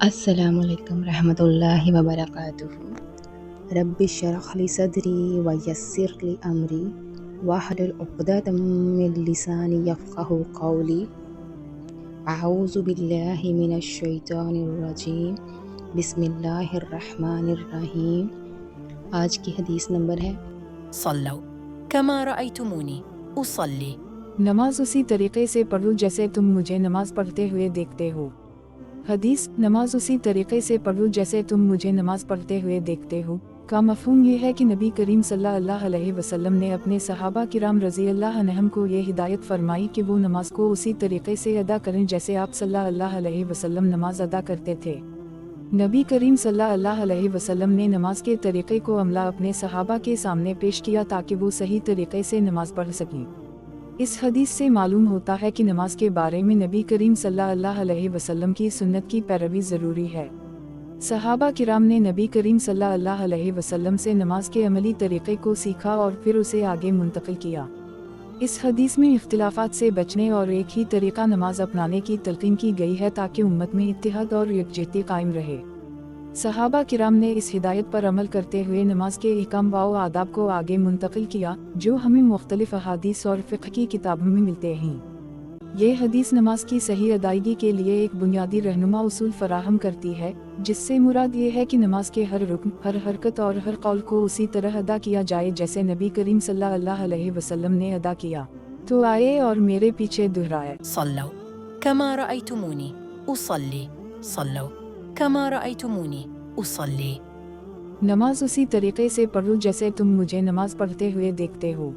السلام علیکم رحمۃ اللہ وبرکاتہ۔ رب اشرح لی صدری ویسر لی امری واحلل عقدۃ من لسانی یفقہوا قولی۔ اعوذ باللہ من الشیطان الرجیم، بسم اللہ الرحمن الرحیم۔ آج کی حدیث نمبر ہے صلوا كما رأيتموني أصلي۔ نماز اسی طریقے سے پڑھو جیسے تم مجھے نماز پڑھتے ہوئے دیکھتے ہو۔ حدیث: نماز اسی طریقے سے پڑھو جیسے تم مجھے نماز پڑھتے ہوئے دیکھتے ہو کا مفہوم یہ ہے کہ نبی کریم صلی اللہ علیہ وسلم نے اپنے صحابہ کرام رضی اللہ عنہم کو یہ ہدایت فرمائی کہ وہ نماز کو اسی طریقے سے ادا کریں جیسے آپ صلی اللہ علیہ وسلم نماز ادا کرتے تھے۔ نبی کریم صلی اللہ علیہ وسلم نے نماز کے طریقے کو عملہ اپنے صحابہ کے سامنے پیش کیا تاکہ وہ صحیح طریقے سے نماز پڑھ سکیں۔ اس حدیث سے معلوم ہوتا ہے کہ نماز کے بارے میں نبی کریم صلی اللہ علیہ وسلم کی سنت کی پیروی ضروری ہے۔ صحابہ کرام نے نبی کریم صلی اللہ علیہ وسلم سے نماز کے عملی طریقے کو سیکھا اور پھر اسے آگے منتقل کیا۔ اس حدیث میں اختلافات سے بچنے اور ایک ہی طریقہ نماز اپنانے کی تلقین کی گئی ہے تاکہ امت میں اتحاد اور یکجہتی قائم رہے۔ صحابہ کرام نے اس ہدایت پر عمل کرتے ہوئے نماز کے احکام و آداب کو آگے منتقل کیا جو ہمیں مختلف احادیث اور فقہ کی کتابوں میں ملتے ہیں۔ یہ حدیث نماز کی صحیح ادائیگی کے لیے ایک بنیادی رہنما اصول فراہم کرتی ہے، جس سے مراد یہ ہے کہ نماز کے ہر رکن، ہر حرکت اور ہر قول کو اسی طرح ادا کیا جائے جیسے نبی کریم صلی اللہ علیہ وسلم نے ادا کیا۔ تو آئے اور میرے پیچھے دہرائے۔ صلوا كما رأيتموني أصلي۔ صلوا كما رأيتموني أصلي۔ نماز اسی طریقے سے پڑھو جیسے تم مجھے نماز پڑھتے ہوئے دیکھتے ہو۔